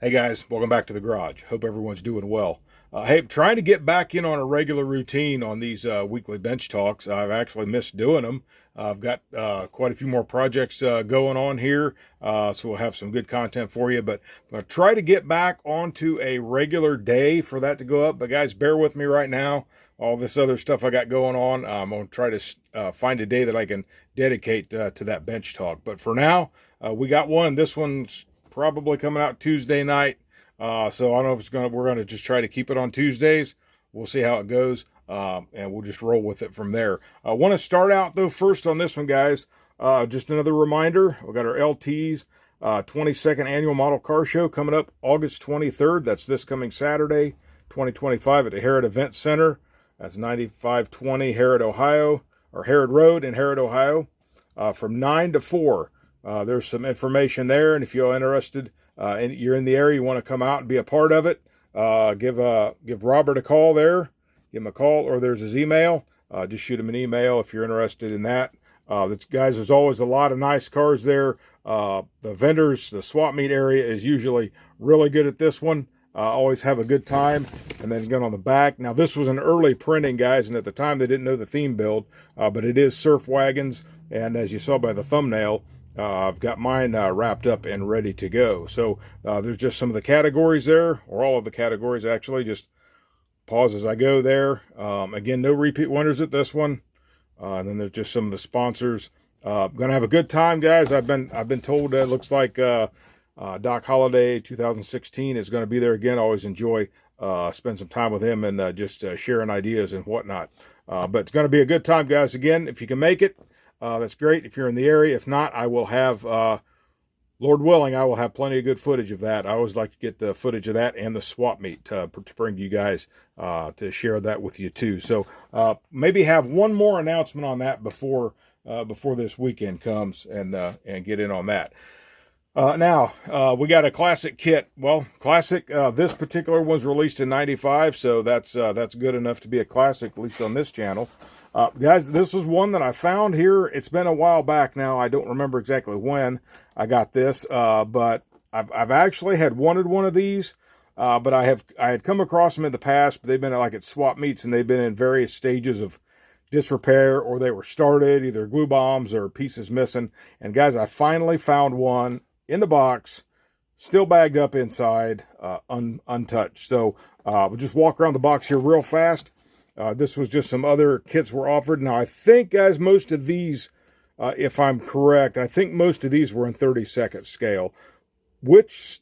Hey guys, welcome back to the garage. Hope everyone's doing well. Hey, trying to get back in on a regular routine on these weekly bench talks. I've actually missed doing them. I've got quite a few more projects going on here, so we'll have some good content for you. But I'm going to try to get back onto a regular day for that to go up. But guys, bear with me right now. All this other stuff I got going on, I'm going to try to find a day that I can dedicate to that bench talk. But for now, we got one. This one's probably coming out Tuesday night. So I don't know if it's we're going to just try to keep it on Tuesdays. We'll see how it goes. And we'll just roll with it from there. I want to start out though first on this one, guys. Just another reminder. We got our LT's 22nd annual model car show coming up August 23rd. That's this coming Saturday, 2025 at the Harrod Event Center. That's 9520 Harrod, Ohio, or Harrod Road in Harrod, Ohio, from 9 to 4. There's some information there, and if you're interested and you're in the area, you want to come out and be a part of it, give Robert a call there. Give him a call, or there's his email. Just shoot him an email if you're interested in that. Guys, there's always a lot of nice cars there. The vendors, the swap meet area is usually really good at this one. Always have a good time. And then again on the back. Now, this was an early printing, guys, and at the time they didn't know the theme build, but it is surf wagons. And as you saw by the thumbnail, I've got mine wrapped up and ready to go. So there's just some of the categories there, or all of the categories actually. Just pause as I go there. Again, no repeat winners at this one. And then there's just some of the sponsors. Gonna have a good time, guys. I've been told it looks like Doc Holliday 2016 is going to be there again. I always enjoy spend some time with him and just sharing ideas and whatnot. But it's going to be a good time, guys. Again, if you can make it, that's great. If you're in the area, if not, I will have, Lord willing, I will have plenty of good footage of that. I always like to get the footage of that and the swap meet to bring you guys to share that with you too. So maybe have one more announcement on that before this weekend comes and get in on that. Now, we got a classic kit. Well, classic, this particular one's released in 95, so that's good enough to be a classic, at least on this channel. Guys, this is one that I found here. It's been a while back now. I don't remember exactly when I got this, but I've actually had wanted one of these, but I had come across them in the past, but they've been like at swap meets, and they've been in various stages of disrepair, or they were started, either glue bombs or pieces missing. And guys, I finally found one in the box, still bagged up inside, untouched. So we'll just walk around the box here real fast. This was just some other kits were offered. Now, I think, guys, most of these, if I'm correct, I think most of these were in 32nd scale, which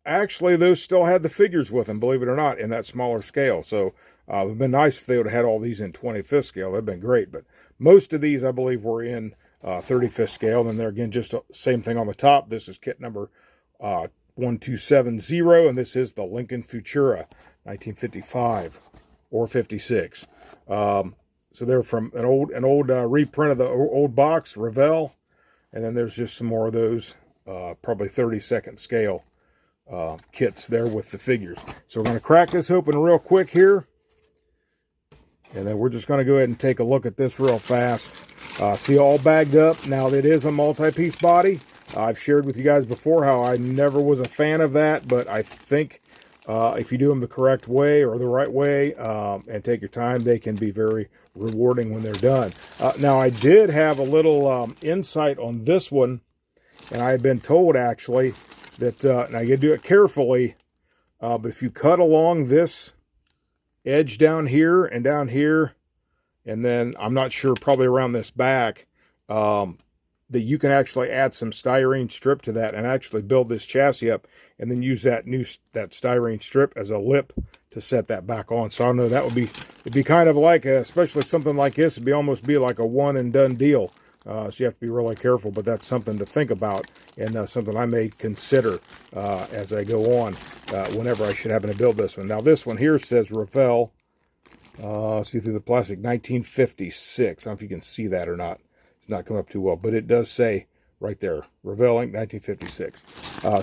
actually those still had the figures with them, believe it or not, in that smaller scale. So it would have been nice if they would have had all these in 25th scale. That would have been great. But most of these, I believe, were in 35th scale. And there again, just the same thing on the top. This is kit number 1270, and this is the Lincoln Futura 1955 or 56. So they're from an old reprint of the old box, Revell, and then there's just some more of those probably 32nd scale kits there with the figures. So we're going to crack this open real quick here, and then we're just going to go ahead and take a look at this real fast. See, all bagged up. Now, it is a multi-piece body. I've shared with you guys before how I never was a fan of that, but I think if you do them the correct way or the right way and take your time, they can be very rewarding when they're done. Now, I did have a little insight on this one, and I've been told actually that, now you do it carefully, but if you cut along this edge down here, and then I'm not sure, probably around this back, that you can actually add some styrene strip to that and actually build this chassis up, and then use that styrene strip as a lip to set that back on. So I know that it'd be kind of like, especially something like this, it'd almost be like a one and done deal. So you have to be really careful, but that's something to think about, and something I may consider as I go on whenever I should happen to build this one. Now, this one here says Revell. See through the plastic, 1956. I don't know if you can see that or not. It's not coming up too well, but it does say right there, Revell Inc. 1956.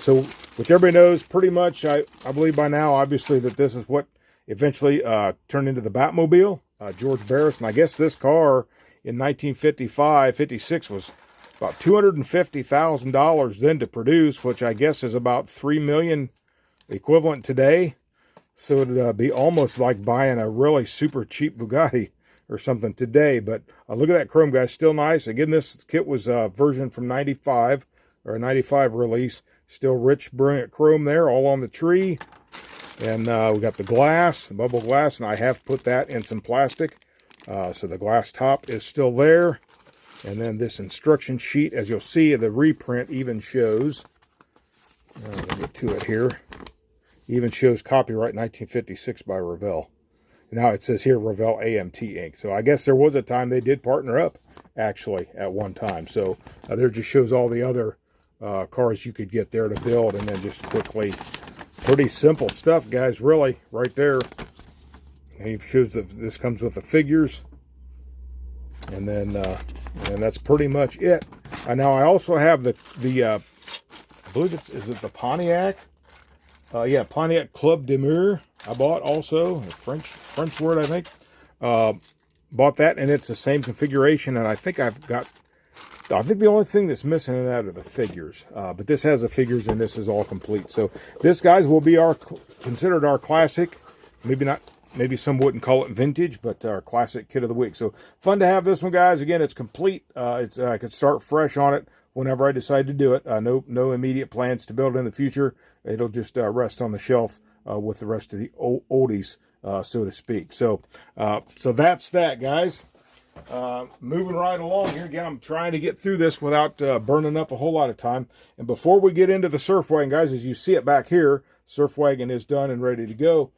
So, which everybody knows pretty much, I believe by now, obviously, that this is what eventually turned into the Batmobile, George Barris. And I guess this car in 1955, 56 was about $250,000 then to produce, which I guess is about $3 million equivalent today. So it'd be almost like buying a really super cheap Bugatti or something today. But look at that chrome, guys. Still nice. Again, this kit was a version from 95, or a 95 release. Still rich, brilliant chrome there, all on the tree. And we got the glass, the bubble glass, and I have put that in some plastic. So the glass top is still there. And then this instruction sheet, as you'll see, the reprint even shows, let me get to it here, even shows copyright 1956 by Revell. Now it says here Revell AMT Inc. So I guess there was a time they did partner up, actually, at one time. So there just shows all the other cars you could get there to build, and then just quickly, pretty simple stuff, guys, really, right there. And it shows that this comes with the figures. And then that's pretty much it. Now I also have the I believe is it the Pontiac? Yeah, Pontiac Club de Mur. I bought also, a French word, I think. Bought that, and it's the same configuration. And I think the only thing that's missing in that are the figures. But this has the figures, and this is all complete. So this, guys, will be considered our classic. Maybe some wouldn't call it vintage, but our classic kit of the week. So fun to have this one, guys. Again, it's complete. I could start fresh on it whenever I decide to do it. No immediate plans to build it in the future. It'll just rest on the shelf with the rest of the oldies, so to speak. So that's that, guys. Moving right along here. Again, I'm trying to get through this without burning up a whole lot of time. And before we get into the Surf Wagon, guys, as you see it back here, Surf Wagon is done and ready to go.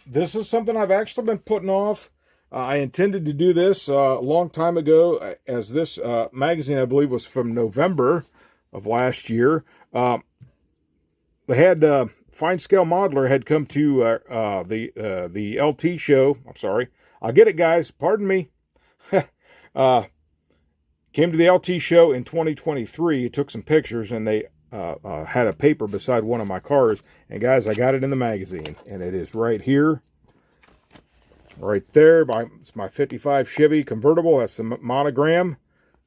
This is something I've actually been putting off. I intended to do this a long time ago, as this magazine, I believe, was from November of last year. They had Fine Scale Modeler had come to the LT show. I'm sorry. I'll get it, guys. Pardon me. Came to the LT show in 2023. Took some pictures, and they had a paper beside one of my cars. And guys, I got it in the magazine, and it is right here, right there. It's my 55 Chevy convertible. That's the monogram.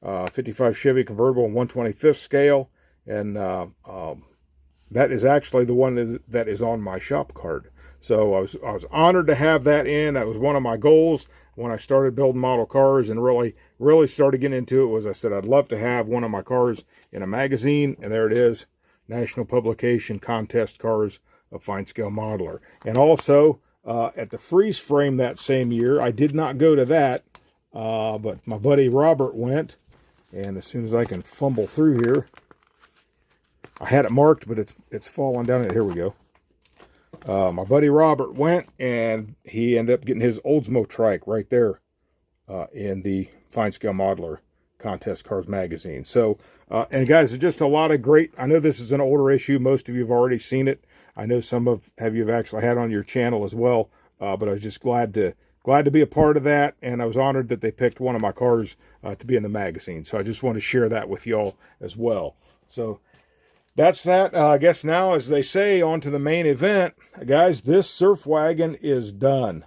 55 Chevy convertible in 1/25 scale, and that is actually the one that is on my shop card. So I was honored to have that in. That was one of my goals when I started building model cars, and really started getting into it. Was I said I'd love to have one of my cars in a magazine, and there it is, National Publication Contest Cars of Fine Scale Modeler. And also at the freeze frame that same year, I did not go to that, but my buddy Robert went. And as soon as I can fumble through here, I had it marked, but it's falling down. Here we go. My buddy Robert went, and he ended up getting his Oldsmo trike right there in the Fine Scale Modeler Contest Cars magazine. So, and guys, there's just a lot of great, I know this is an older issue. Most of you have already seen it. I know some of you have actually had on your channel as well, but I was just glad to be a part of that, and I was honored that they picked one of my cars to be in the magazine. So I just want to share that with y'all as well. So that's that. I guess now, as they say, on to the main event. Guys, this Surf Wagon is done.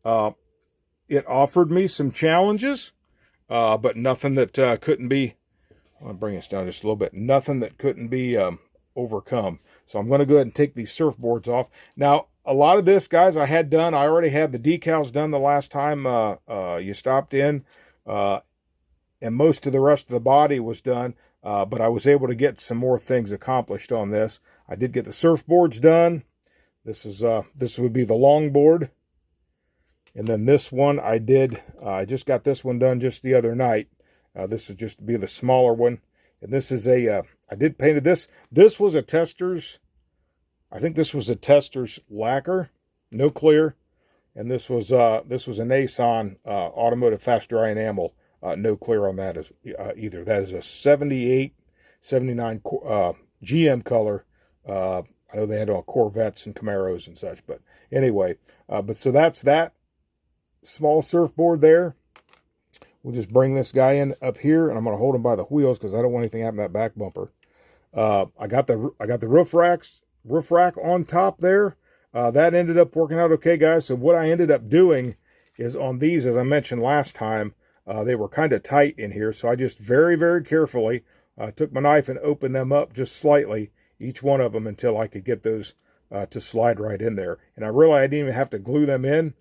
It offered me some challenges, but nothing that couldn't be, I'm going to bring this down just a little bit, nothing that couldn't be overcome. So I'm going to go ahead and take these surfboards off. Now, a lot of this, guys, I had done. I already had the decals done the last time you stopped in, and most of the rest of the body was done. But I was able to get some more things accomplished on this. I did get the surfboards done. This would be the longboard. And then this one I just got this one done just the other night. This is just to be the smaller one. And this is I did painted this. This was a tester's, I think this was a tester's lacquer, no clear. And this was a Nason automotive fast dry enamel. No clear on that either. That is a 78, 79 GM color. I know they had all Corvettes and Camaros and such, but anyway. But so that's that small surfboard there. We'll just bring this guy in up here, and I'm going to hold him by the wheels because I don't want anything to happen to that back bumper. I got the roof rack on top there. That ended up working out okay, guys. So what I ended up doing is on these, as I mentioned last time, they were kind of tight in here, so I just very, very carefully took my knife and opened them up just slightly, each one of them, until I could get those to slide right in there. And I realized I didn't even have to glue them in.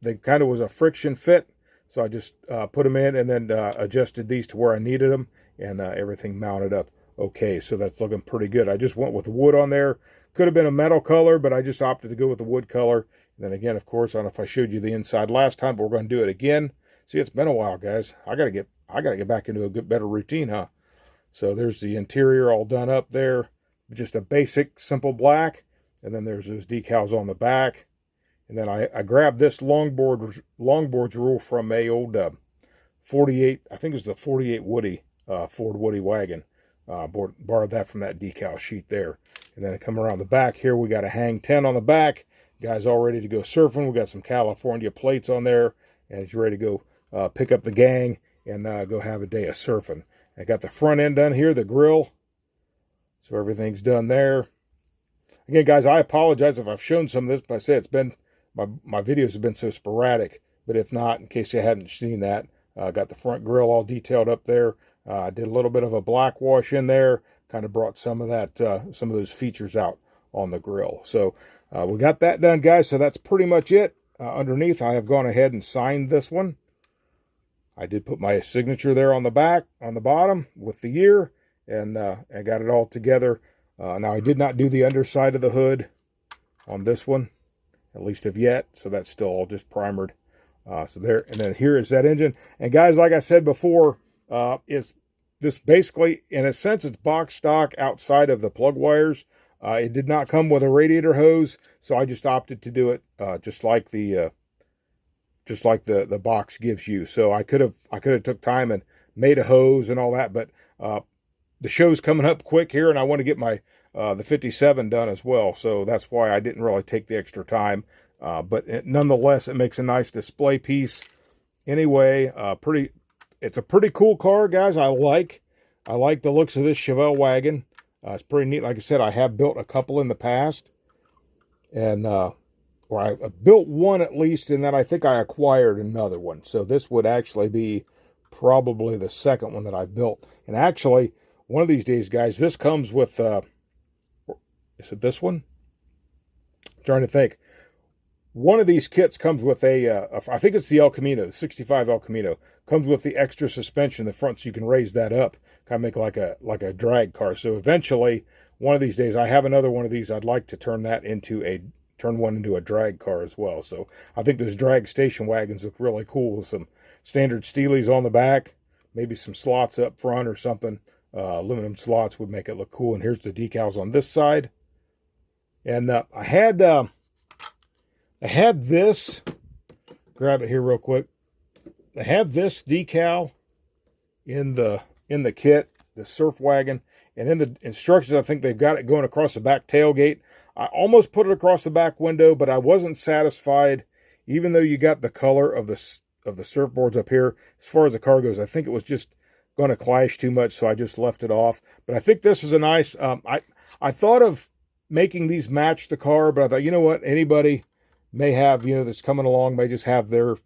They kind of was a friction fit. So I just put them in and then adjusted these to where I needed them, and everything mounted up okay. So that's looking pretty good. I just went with the wood on there. Could have been a metal color, but I just opted to go with the wood color. And then again, of course, I don't know if I showed you the inside last time, but we're going to do it again. See, it's been a while, guys. I gotta get back into a better routine, huh? So there's the interior all done up there, just a basic simple black, and then there's those decals on the back. And then I grabbed this longboards rule from a old 48, I think it was the 48 Woody, Ford Woody wagon. Borrowed that from that decal sheet there. And then I come around the back here, we got a hang 10 on the back. Guys all ready to go surfing. We got some California plates on there, and he's ready to go pick up the gang and go have a day of surfing. I got the front end done here, the grill. So everything's done there. Again, guys, I apologize if I've shown some of this, but I said it's been, my videos have been so sporadic. But if not, in case you hadn't seen that, I got the front grill all detailed up there. I did a little bit of a black wash in there, kind of brought some of that, some of those features out on the grill. So we got that done, guys. So that's pretty much it. Underneath, I have gone ahead and signed this one. I did put my signature there on the back, on the bottom with the year, and I got it all together. Now, I did not do the underside of the hood on this one, at least of yet, so that's still all just primered. So there, and then here is that engine. And guys, like I said before, is this basically, in a sense, it's box stock outside of the plug wires. It did not come with a radiator hose, so I just opted to do it just like the box gives you. So I could have took time and made a hose and all that, but the show's coming up quick here, and I want to get my the 57 done as well. So that's why I didn't really take the extra time. But nonetheless, it makes a nice display piece. Anyway, it's a pretty cool car, guys. I like the looks of this Revell wagon. It's pretty neat. Like I said, I have built a couple in the past, and or I built one at least, and then I think I acquired another one. So this would actually be probably the second one that I built. And actually, one of these days, guys, this comes with, is it this one? I'm trying to think. One of these kits comes with I think it's the El Camino, the 65 El Camino. Comes with the extra suspension in the front, so you can raise that up, kind of make like a drag car. So eventually, one of these days, I have another one of these. I'd like to turn one into a drag car as well. So I think those drag station wagons look really cool with some standard Steelies on the back, maybe some slots up front or something. Aluminum slots would make it look cool. And here's the decals on this side. And I had this, grab it here real quick. I have this decal in the kit, the surf wagon, and in the instructions, I think they've got it going across the back tailgate. I almost put it across the back window, but I wasn't satisfied. Even though you got the color of the surfboards up here, as far as the car goes, I think it was just going to clash too much, so I just left it off. But I think this is a nice. I thought of making these match the car, but I thought, you know what, anybody may have, that's coming along, may just have their,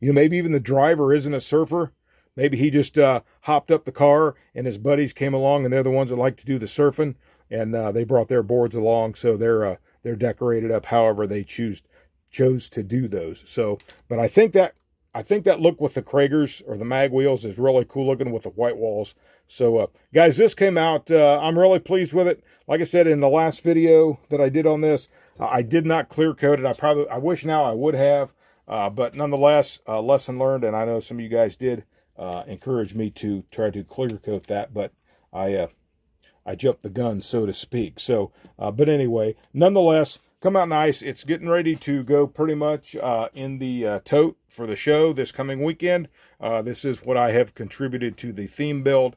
maybe even the driver isn't a surfer. Maybe he just hopped up the car and his buddies came along, and they're the ones that like to do the surfing, and they brought their boards along, so they're decorated up however they chose to do those. So, but I think that look with the Kragers or the mag wheels is really cool looking with the white walls. So, guys, this came out. I'm really pleased with it. Like I said in the last video that I did on this, I did not clear coat it. I wish now I would have, but nonetheless, lesson learned. And I know some of you guys did encourage me to try to clear coat that, but I jumped the gun, so to speak. So, but anyway, nonetheless, come out nice. It's getting ready to go pretty much in the tote for the show this coming weekend. This is what I have contributed to the theme build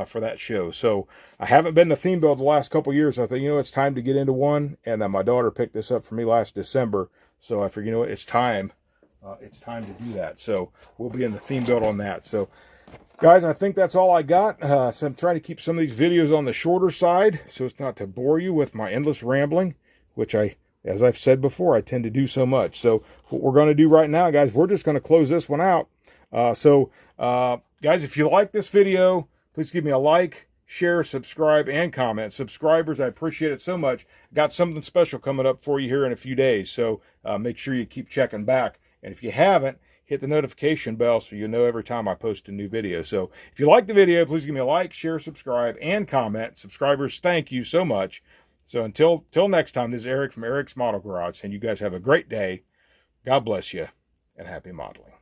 for that show. So I haven't been to theme build the last couple years. I thought, it's time to get into one. And my daughter picked this up for me last December. So I figured, it's time. It's time to do that. So we'll be in the theme build on that. So guys, I think that's all I got. So I'm trying to keep some of these videos on the shorter side so it's not to bore you with my endless rambling, which as I've said before, I tend to do so much. So what we're going to do right now, guys, we're just going to close this one out. Guys, if you like this video, please give me a like. share, subscribe, and comment. Subscribers, I appreciate it so much. Got something special coming up for you here in a few days, so make sure you keep checking back. And if you haven't, hit the notification bell so you know every time I post a new video. So if you like the video, please give me a like, share, subscribe, and comment. Subscribers, thank you so much. So until next time, this is Eric from Eric's Model Garage, and you guys have a great day. God bless you, and happy modeling.